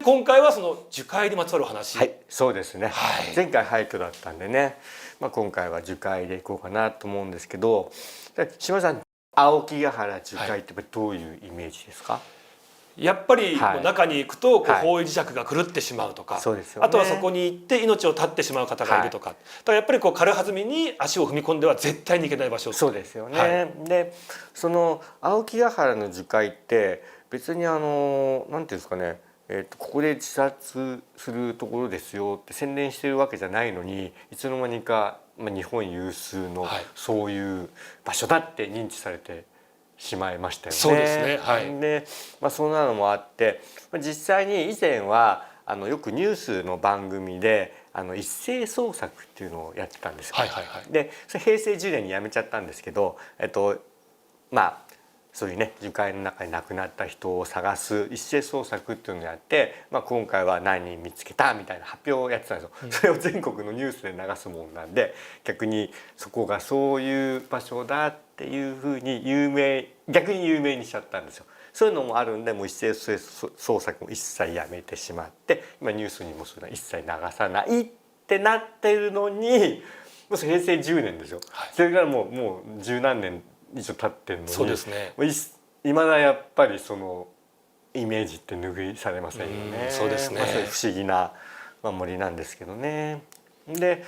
今回はその樹海にまつわる話。はい、そうですね、はい、前回廃墟だったんでね、今回は樹海でいこうかなと思うんですけど、島さん、青木ヶ原樹海ってどういうイメージですか？やっぱりもう中に行くと方位磁石が狂ってしまうとか、そうですよね、あとはそこに行って命を絶ってしまう方がいるとか、だからやっぱり軽はずみに足を踏み込んでは絶対に行けない場所。そうですよね、でその青木ヶ原の樹海って別になんていうんですかね、ここで自殺するところですよって宣伝してるわけじゃないのに、いつの間にか、日本有数のそういう場所だって認知されてしまいましたよね。そうですね、はい、で、そんなのもあって実際に以前はよくニュースの番組で一斉捜索っていうのをやってたんですよ。でそれ平成10年にやめちゃったんですけど、そういうね樹海の中に亡くなった人を探す一斉捜索っていうのをやって、今回は何人見つけたみたいな発表をやってたんですよ。それを全国のニュースで流すもんなんで、逆にそこがそういう場所だっていうふうに逆に有名にしちゃったんですよ。そういうのもあるんで、もう一斉捜索も一切やめてしまって、今ニュースにもそれは一切流さないってなってるのに、もう平成10年ですよ。それからもう十何年以上経ってるのに、そうですね、いまだやっぱりそのイメージって拭いされませんよね。そうですね、そういう不思議な森なんですけどね。で、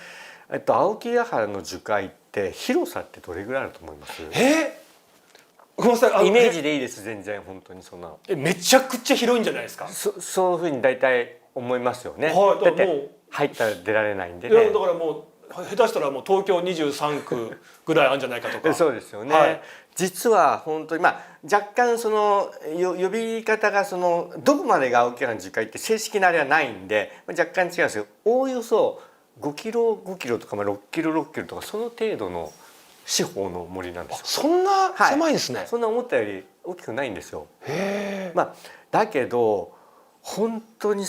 青木ヶ原の樹海って広さってどれぐらいあると思います？ごめんなさい、イメージでいいです、全然。本当にそんなめちゃくちゃ広いんじゃないですか？そういうふうに大体思いますよね。だって入ったら出られないんでね。だからもう下手したらもう東京23区ぐらいあるんじゃないかとか。そうですよね、実は本当に若干その呼び方がどこまでが青木ヶ原の樹海って正式なあれはないんで、若干違うんですけど、おおよそ5キロとか6キロとかその程度の四方の森なんですよ。そんな狭いですね。そんな思ったより大きくないんですよ。へだけど本当に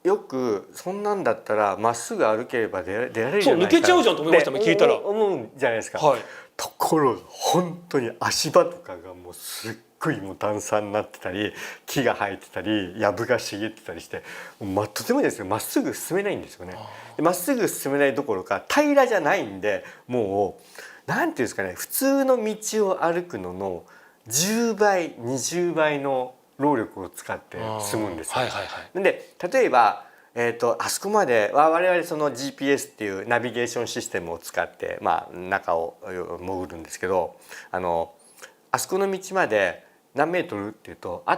よくそんなんだったらまっすぐ歩ければ出られるじゃないか、そう抜けちゃうじゃんと思いましたもん、聞いたら。思うんじゃないですか。はい、ところ本当に足場とかがもうすっごいもう段差になってたり、木が生えてたり藪が茂ってたりして、とてもですね、まっすぐ進めないんですよね。まっすぐ進めないどころか平らじゃないんで、もうなんていうんですかね、普通の道を歩くのの10倍20倍の労力を使って進むんですよ。で例えばあそこまで我々その GPS っていうナビゲーションシステムを使って、中を潜るんですけど、あそこの道まで何メートルっていうとあ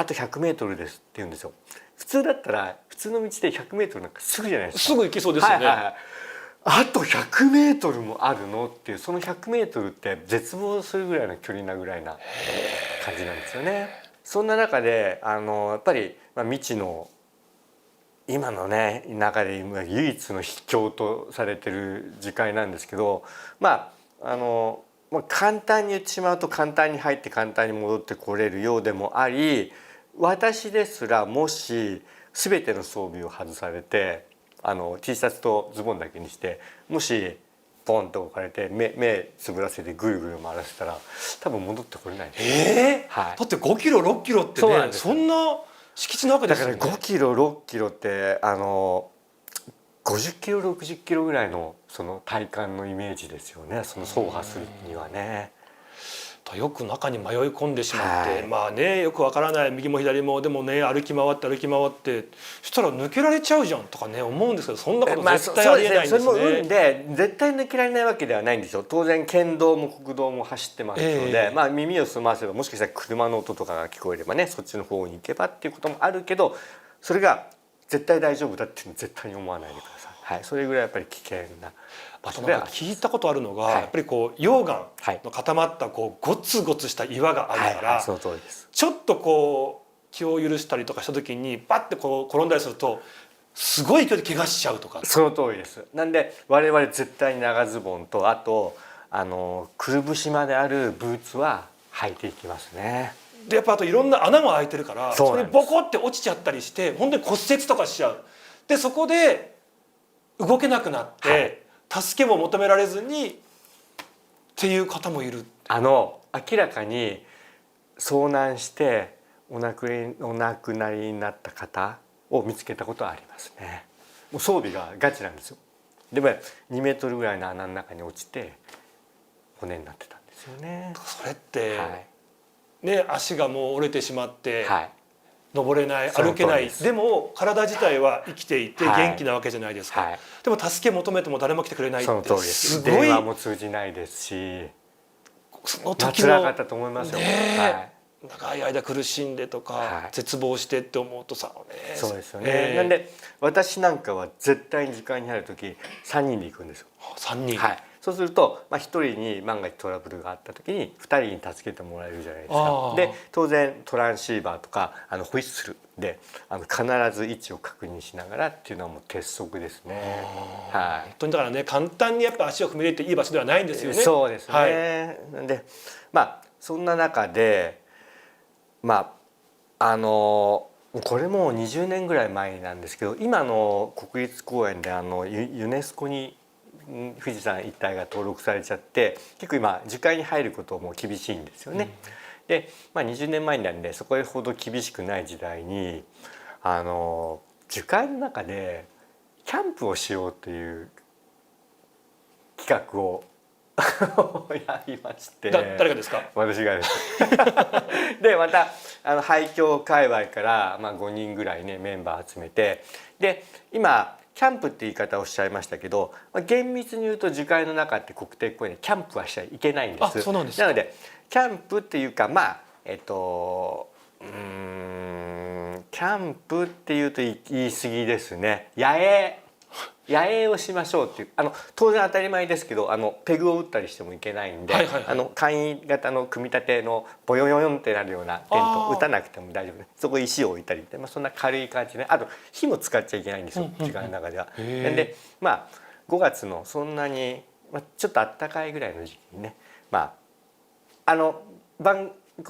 と100メートルですって言うんですよ。普通だったら普通の道で100メートルなんかすぐじゃないですか。すぐ行きそうですよね。あと100メートルもあるのっていう、その100メートルって絶望するぐらいの距離なぐらいな感じなんですよね。そんな中でやっぱり未知の今のね中で唯一の秘境とされてる樹海なんですけど、簡単に言ってしまうと簡単に入って簡単に戻ってこれるようでもあり、私ですらもし全ての装備を外されてT シャツとズボンだけにして、もしポンと置かれて目つぶらせてぐるぐる回らせたら多分戻ってこれないです。だって5キロ6キロってね、そんな敷地の中ですよね。だから5キロ6キロって50キロ60キロぐらいのその体感のイメージですよね。その走破するにはね。よく中に迷い込んでしまって、よくわからない右も左もでもね歩き回ってそしたら抜けられちゃうじゃんとかね思うんですけど、そんなこと絶対ありえないんですね。それも運で絶対抜けられないわけではないんですよ。当然県道も国道も走ってますので、耳を澄ませばもしかしたら車の音とかが聞こえればね、そっちの方に行けばっていうこともあるけど、それが絶対大丈夫だっていうのは絶対に思わないでください。それぐらいやっぱり危険な。あと聞いたことあるのが、やっぱり溶岩の固まったゴツゴツした岩があるから、その通りです。ちょっと気を許したりとかした時にバッて転んだりするとすごい勢いで怪我しちゃうとか。その通りです。なんで我々絶対に長ズボンと、あとくるぶしまであるブーツは履いていきますね。でやっぱあといろんな穴も開いてるから、それにボコって落ちちゃったりして本当に骨折とかしちゃう。でそこで動けなくなって、助けも求められずにっていう方もいる。明らかに遭難してお亡くなりになった方を見つけたことはありますね。もう装備がガチなんですよ。でも2メートルぐらいの穴の中に落ちて骨になってたんですよね。それって、はい、ね、足がもう折れてしまって、はい、登れない、その歩けない、通りです。でも体自体は生きていてはい元気なわけじゃないですか、はい、でも助け求めても誰も来てくれないっその通りてです。すごい、電話も通じないですし、その時の辛かったと思いますよ。ね、長い間苦しんでとか、はい、絶望してって思うとさ、ね、そうですよね。なんで私なんかは絶対に時間に入る時3人で行くんですよ。3人、はい、そうすると、1人に万が一トラブルがあった時に2人に助けてもらえるじゃないですか。で当然トランシーバーとかホイッスルで必ず位置を確認しながらっていうのはもう鉄則ですね。はい、本当にだからね、簡単にやっぱ足を踏み入れていい場所ではないんですよね。そうですね、はい、なんでそんな中でこれも20年ぐらい前なんですけど、今の国立公園でユネスコに富士山一帯が登録されちゃって、結構今樹海に入ることも厳しいんですよね。で、20年前なんでそこほど厳しくない時代に樹海の中でキャンプをしようという企画をやりまして。誰がですか？私がですでまた廃墟界隈から5人ぐらいねメンバー集めて、で今キャンプって言い方をおっしゃいましたけど、厳密に言うと樹海の中って国定公園でキャンプはしちゃいけないんです。あ、そうなんですか。なのでキャンプっていうかキャンプっていうと言い過ぎですね。野営をしましょうっていう、当然当たり前ですけどペグを打ったりしてもいけないんで、簡易型の組み立てのボヨヨヨンってなるようなテント打たなくても大丈夫ね。そこ石を置いたりって、そんな軽い感じで、あと火も使っちゃいけないんですよ、時間の中では。なんで5月のそんなに、ちょっと暖かいぐらいの時期にね、こ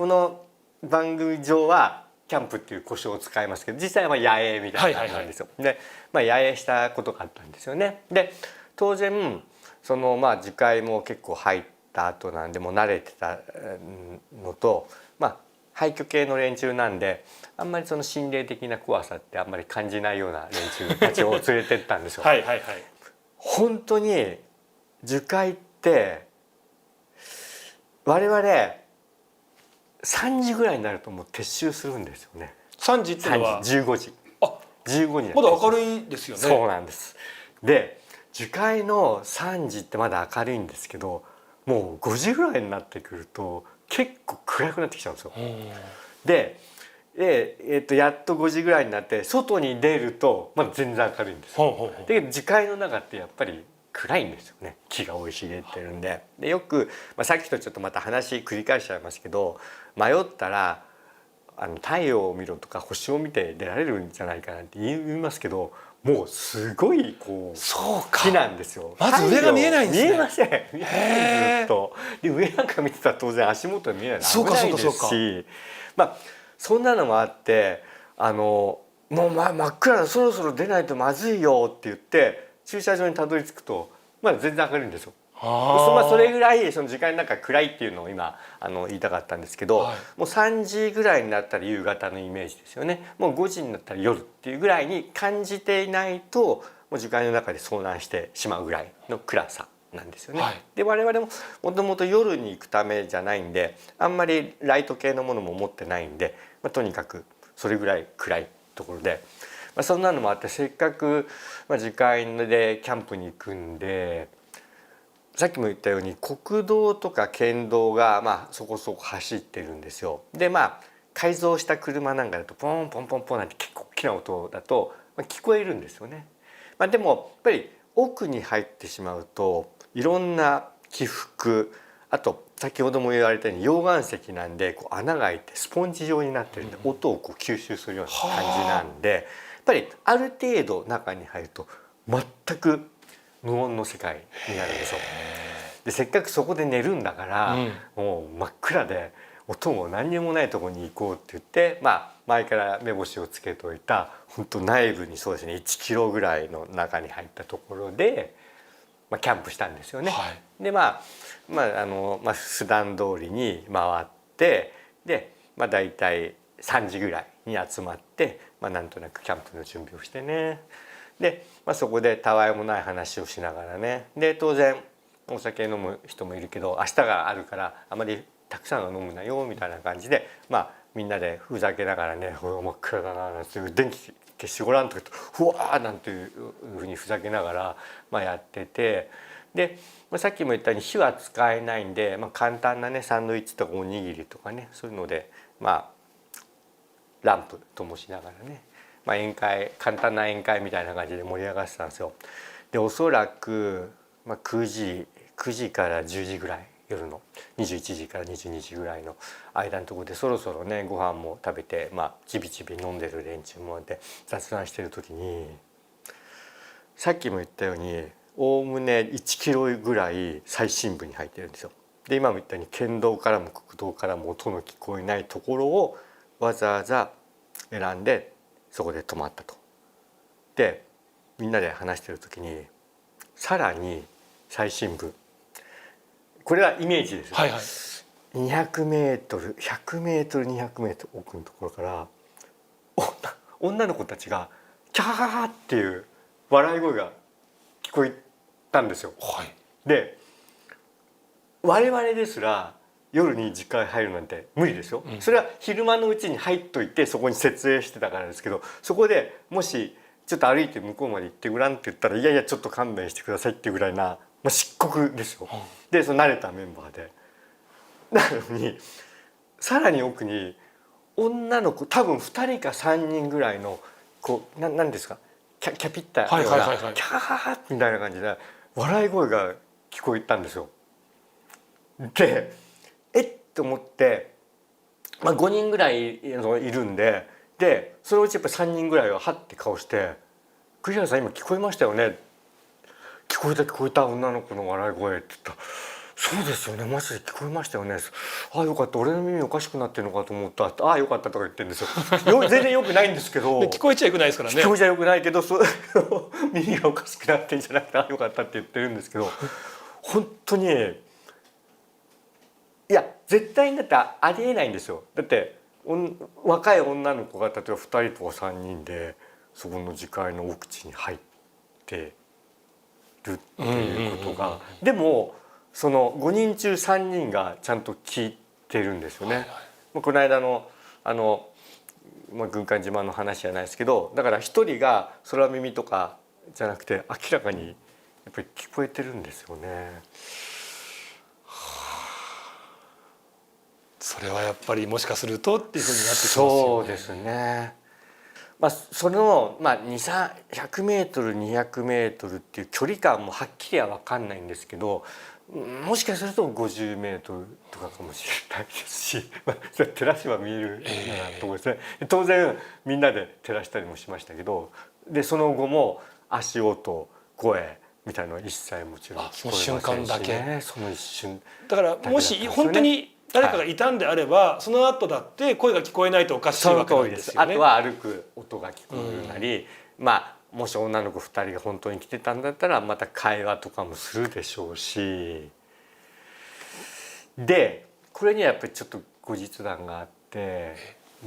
の番組上はキャンプっていう呼称を使いますけど、実際は野営みたいな感じなんですよ。で、野営したことがあったんですよね。で当然その樹海も結構入った後なんでもう慣れてたのと、廃墟系の連中なんであんまりその心霊的な怖さってあんまり感じないような連中たちを連れてったんですよ。はいはいはい。本当に樹海って我々3時ぐらいになるともう撤収するんですよね。3時ってのは15時。15時まだ明るいですよね。そうなんです。で樹海の3時ってまだ明るいんですけど、もう5時ぐらいになってくると結構暗くなってきちゃうんですよ。でやっと5時ぐらいになって外に出るとまだ全然明るいんですよ。で樹海の中ってやっぱり暗いんですよね。木が生い茂ってるんで。でよく、さっきとちょっとまた話繰り返しちゃいますけど、迷ったら太陽を見ろとか星を見て出られるんじゃないかなって言いますけど、もうすごい木なんですよ。まず上が見えないんですね。見えません。見えないずっと。で上なんか見てたら当然足元見えないの危ないですし、そんなのもあってもう真っ暗だ、そろそろ出ないとまずいよって言って駐車場にたどり着くと全然明るいんですよ。それぐらいその時間なんか暗いっていうのを今言いたかったんですけど、もう3時ぐらいになったら夕方のイメージですよね。もう5時になったら夜っていうぐらいに感じていないともう時間の中で遭難してしまうぐらいの暗さなんですよね。で我々ももともと夜に行くためじゃないんで、あんまりライト系のものも持ってないんで、とにかくそれぐらい暗いところで、そんなのもあってせっかく樹海でキャンプに行くんで。さっきも言ったように国道とか県道がそこそこ走ってるんですよ。で改造した車なんかだとポンポンポンポンなんて結構大きな音だと聞こえるんですよね。でもやっぱり奥に入ってしまうといろんな起伏、あと先ほども言われたように溶岩石なんで穴が開いてスポンジ状になってるんで音を吸収するような感じなんで、やっぱりある程度中に入ると全く無音の世界になるんですよ。でせっかくそこで寝るんだから、もう真っ暗で音も何にもないところに行こうって言って、前から目星をつけておいた本当内部にそうですね1キロぐらいの中に入ったところで、キャンプしたんですよね。で普段通りに回って、でだいたい3時ぐらいに集まって、なんとなくキャンプの準備をしてね、で、そこでたわいもない話をしながらね、で当然お酒飲む人もいるけど明日があるからあまりたくさんは飲むなよみたいな感じで、みんなでふざけながらね「真っ暗だな」なんて電気消してごらんとかふわーなんていうふうにふざけながら、やってて、で、さっきも言ったように火は使えないんで、簡単なねサンドイッチとかおにぎりとかね、そういうのでランプ灯しながらね、宴会、簡単な宴会みたいな感じで盛り上がってたんですよ。でおそらく、9時から10時ぐらい、夜の21時から22時ぐらいの間のところでそろそろねご飯も食べて、ちびちび飲んでる連中もいて雑談してる時に、さっきも言ったようにおおむね1キロぐらい最深部に入ってるんですよ。で今も言ったように県道からも国道からも音の聞こえないところをわざわざ選んでそこで泊まったと。でみんなで話してる時にさらに最深部、これはイメージですよ、はいはい、200メートル100メートル200メートル奥のところから女の子たちがキャーっていう笑い声が聞こえたんですよ。はい、で我々ですら夜に自家入るなんて無理ですよ、それは昼間のうちに入っといてそこに設営してたからですけど、そこでもしちょっと歩いて向こうまで行ってごらんって言ったらいやいやちょっと勘弁してくださいっていうぐらいな、漆黒ですよ。でその慣れたメンバーでなのにさらに奥に女の子多分2人か3人ぐらいのなんですかキャピッタようなキャーみたいな感じで笑い声が聞こえたんですよ。でと思って、5人ぐらいいるんで、そのうちやっぱ3人ぐらいははって顔して「栗原さん今聞こえましたよね?」「聞こえた女の子の笑い声」って言ったら「そうですよねマジで聞こえましたよね」「ああよかった俺の耳おかしくなってるのかと思った」「ああよかった」とか言ってるんですよ。全然よくないんですけど聞こえちゃよくないですからね。聞こえちゃよくないけど耳がおかしくなってんじゃなくて「ああよかった」って言ってるんですけど、本当にいや絶対にだってありえないんですよ。だって若い女の子が例えば2人とか3人でそこの自家の奥地に入ってるっていうことが、でもその5人中3人がちゃんと聞いてるんですよね。はいはい、この間の軍艦島の話じゃないですけど、だから1人が空耳とかじゃなくて明らかにやっぱり聞こえてるんですよね。それはやっぱりもしかするとっていうふうになってきますよね。そうですね。その100メートル200メートルっていう距離感もはっきりは分かんないんですけど、もしかすると50メートルとかかもしれないですし、照らしは見えるようなところですね。当然みんなで照らしたりもしましたけど、でその後も足音声みたいなのは一切もちろん聞こえませんしね。その瞬間だけ。その一瞬だからもし本当に誰かがいたんであれば、その後だって声が聞こえないとおかしいわけなんですよね。あとは歩く音が聞こえるなり、もし女の子2人が本当に来てたんだったらまた会話とかもするでしょうし、でこれにはやっぱりちょっと後日談があって、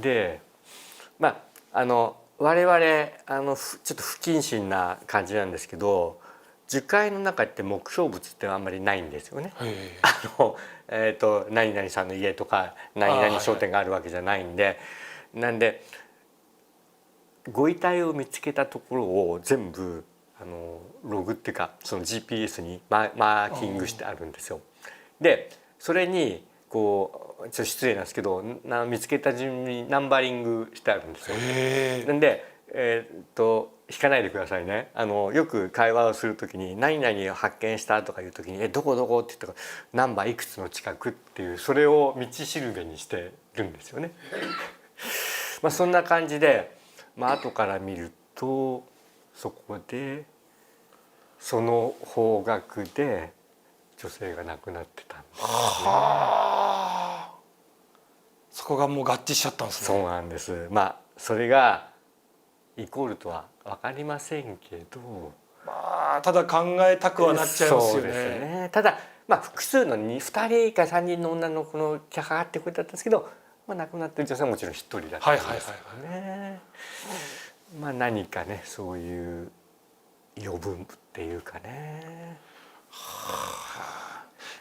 で我々ちょっと不謹慎な感じなんですけど、樹海の中って目標物ってあんまりないんですよね。何々さんの家とか何々商店があるわけじゃないんで、なんでご遺体を見つけたところを全部ログっていうかその GPS にマーキングしてあるんですよ。でそれにちょっと失礼なんですけど見つけた順にナンバリングしてあるんですよ。なんで引かないでくださいね。よく会話をするときに何々を発見したとかいうときにどこどこって言ったらナンバーいくつの近くっていうそれを道しるべにしてるんですよね。そんな感じで、後から見るとそこでその方角で女性が亡くなってたんですね。そこがもう合致しちゃったんですね。そうなんです。それがイコールとは分かりませんけど、ただ考えたくはなっちゃいますよね。そうですね。ただ複数の2人か3人の女の子のキャハって声だったんですけど、まあ、亡くなってる女性はもちろん一人だったんですけどはいね。まあ何かねそういう余分っていうかね。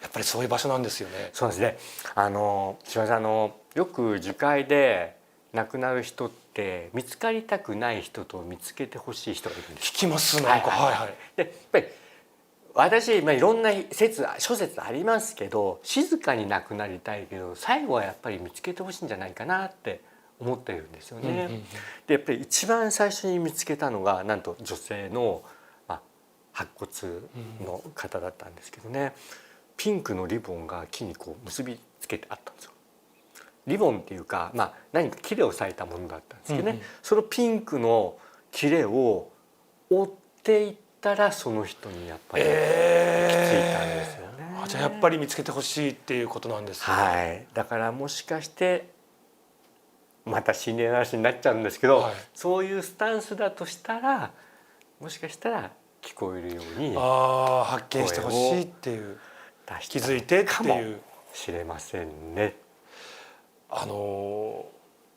やっぱりそういう場所なんですよね。そうですね。島田さんよく樹海で亡くなる人って見つかりたくない人と見つけてほしい人がいるんです。聞きますなんかはいはい。でやっぱり私、いろんな諸説ありますけど静かに亡くなりたいけど最後はやっぱり見つけてほしいんじゃないかなって思ってるんですよね。でやっぱり一番最初に見つけたのがなんと女性の、白骨の方だったんですけどね、ピンクのリボンが木にこう結びつけてあったんですよ。リボンっていうか、何か切れを裂いたものだったんですけどね、そのピンクの切れを追っていったらその人にやっぱり行き着いたんですよね。じゃあやっぱり見つけてほしいっていうことなんですね。はい、だからもしかしてまた心霊の話になっちゃうんですけど、そういうスタンスだとしたらもしかしたら聞こえるように発見してほしいっていう気づいてっていう知れませんね。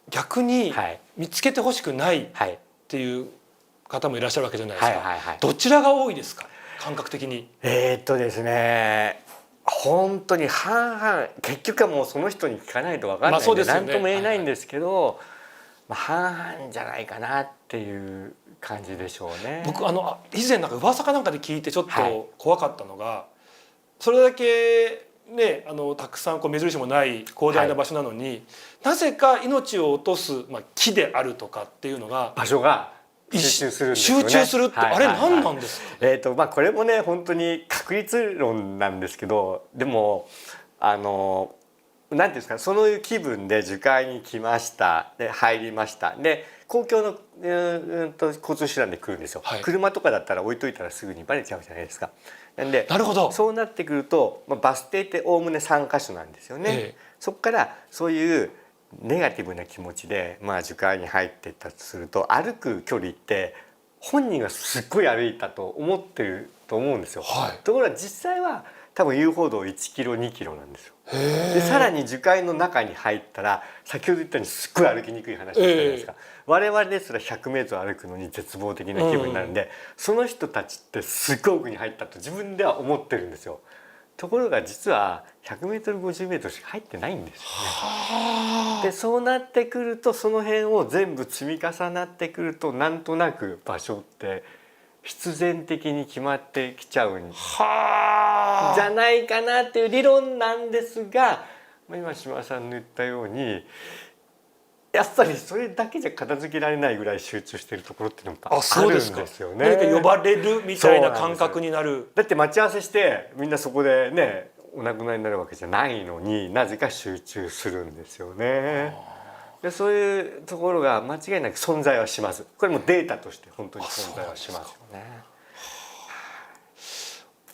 逆に見つけてほしくないっていう方もいらっしゃるわけじゃないですか。どちらが多いですか感覚的に。ですね本当に半々、結局はもうその人に聞かないと分かんないんで何とも言えないんですけど、半々じゃないかなっていう感じでしょうね。僕以前なんか噂かなんかで聞いてちょっと怖かったのが、それだけねたくさん目印もない広大な場所なのに、なぜか命を落とす木であるとかっていうのが場所が集中するんですよね。集中するってあれ何なんですか。これもね本当に確率論なんですけど、でもなんていうんですか、そういう気分で樹海に来ました、で入りました、で公共の交通手段で来るんですよ。車とかだったら置いといたらすぐにバレちゃうじゃないですか。なんでなるほど、そうなってくると、バス停っておおむね3カ所なんですよね。そこからそういうネガティブな気持ちで樹海に入っていったとすると、歩く距離って本人がすっごい歩いたと思ってると思うんですよ。ところが実際は多分遊歩道1キロ2キロなんですよ。でさらに樹海の中に入ったら先ほど言ったようにすっごい歩きにくい話だったじゃないですか。我々ですら100メートル歩くのに絶望的な気分になるんで、その人たちってすっごい奥に入ったと自分では思ってるんですよ。ところが実は100メートル50メートルしか入ってないんですよね。でそうなってくるとその辺を全部積み重なってくるとなんとなく場所って必然的に決まってきちゃうんじゃないかなっていう理論なんですが、今島田さんの言ったようにやっぱりそれだけじゃ片付けられないぐらい集中しているところっていうのがあるんですよね。何か呼ばれるみたいな感覚になる。だって待ち合わせしてみんなそこでねお亡くなりになるわけじゃないのになぜか集中するんですよね。でそういうところが間違いなく存在はします。これもデータとして本当に存在はしますよね。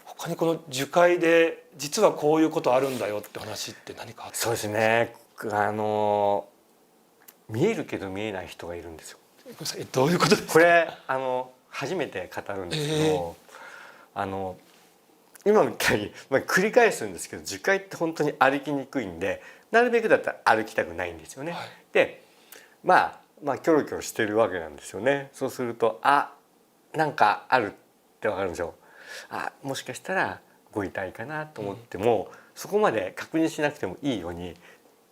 他にこの樹海で実はこういうことあるんだよって話って何かあったんですか。そうですね。見えるけど見えない人がいるんですよ。どういうことですか。これ初めて語るんですけど、今みたいに、繰り返すんですけど樹海って本当に歩きにくいんでなるべくだったら歩きたくないんですよね。でキョロキョロしてるわけなんですよね。そうするとなんかあるってわかるんですよ。もしかしたらご遺体かなと思っても、そこまで確認しなくてもいいように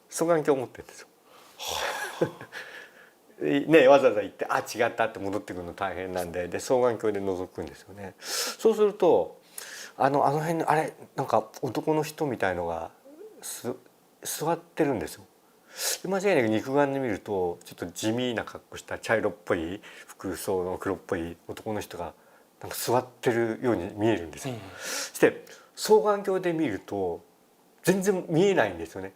双眼鏡を持ってるんですよ。わざわざ行って違ったって戻ってくるの大変なんで双眼鏡で覗くんですよね。そうするとあの辺になんか男の人みたいのが座ってるんですよ。間違いなく肉眼で見るとちょっと地味な格好した茶色っぽい服装の黒っぽい男の人がなんか座ってるように見えるんですよ。して双眼鏡で見ると全然見えないんですよね。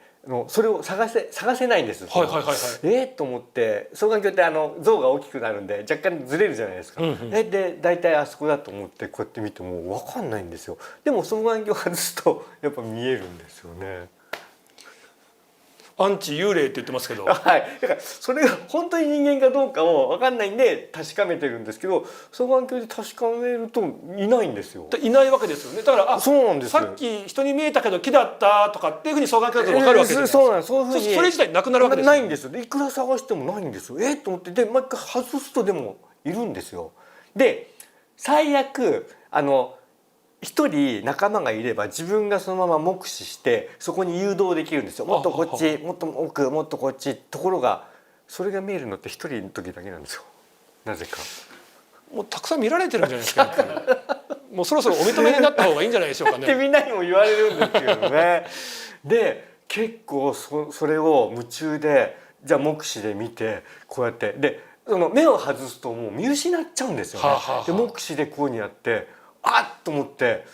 それを探せないんです。と思って双眼鏡って像が大きくなるんで若干ずれるじゃないですか。で大体あそこだと思ってこうやって見ても分かんないんですよ。でも双眼鏡外すとやっぱ見えるんですよね。アンチ幽霊って言ってますけど、はい、だからそれが本当に人間かどうかを分かんないんで確かめてるんですけど、双眼鏡で確かめるといないんですよ。いないわけですよね。だからそうなんですよ。さっき人に見えたけど木だったとかっていうふうに双眼鏡だと分かるわけじゃないですか。そうなんです。そういうふうにそれ自体なくなるわけですよね。ないんですよ。でいくら探してもないんですよ。と思って、で毎回外すとでもいるんですよ。で最悪一人仲間がいれば自分がそのまま目視してそこに誘導できるんですよ。もっとこっち、もっと奥、もっとこっち。ところがそれが見えるのって一人の時だけなんですよ。なぜか。もうたくさん見られてるんじゃないですか。やっぱりもうそろそろお認めになった方がいいんじゃないでしょうかね。ってみんなにも言われるんですけどね。で結構それを夢中でじゃあ目視で見てこうやってでその目を外すともう見失っちゃうんですよね。はあはあはあ、で目視でこういうにやってあっと思って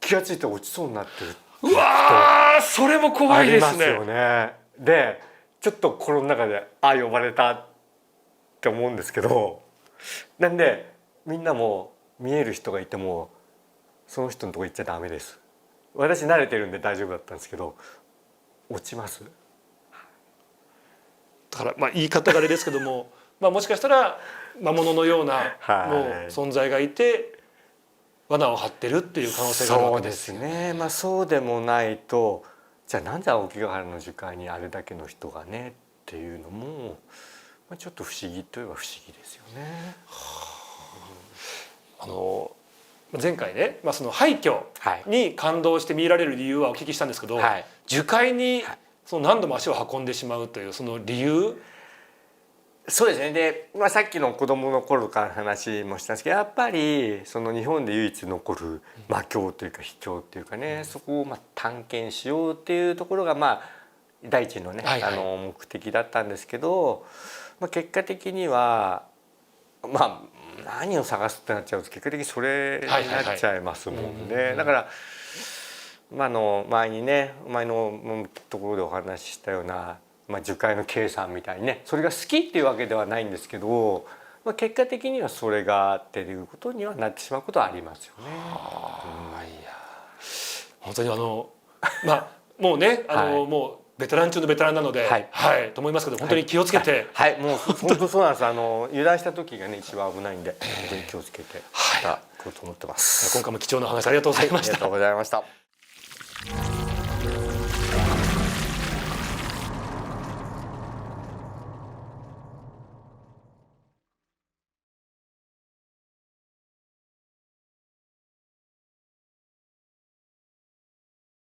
気が付いて落ちそうになってる。うわー、それも怖いですね。ありますよね。でちょっと心の中で呼ばれたって思うんですけど、なんでみんなも見える人がいてもその人のとこ行っちゃダメです。私慣れてるんで大丈夫だったんですけど落ちます。だから言い方があれですけどももしかしたら魔物のようなもう存在がいて罠を張ってるっていう可能性があるわけですよね。そうですね。そうでもないとじゃあなんで青木ヶ原の樹海にあれだけの人がねっていうのも、ちょっと不思議といえば不思議ですよね。前回ね、その廃墟に感動して見られる理由はお聞きしたんですけど、樹海にその何度も足を運んでしまうというその理由。そうですね。で、さっきの子供の頃から話もしたんですけど、やっぱりその日本で唯一残る魔境というか秘境っていうかね、そこを探検しようっていうところが第一のね、目的だったんですけど、結果的には何を探すってなっちゃうと結果的にそれになっちゃいますもんね。だから前にね前のところでお話ししたような樹海の計算みたいにねそれが好きっていうわけではないんですけど、結果的にはそれがっていうことにはなってしまうことはありますよね。いや本当にもうねもうベテラン中のベテランなので、と思いますけど本当に気をつけて、もう本当そうなんです。油断した時がね一番危ないんで本当に気をつけていこうと思ってます。今回も貴重な話ありがとうございました。ありがとうございました。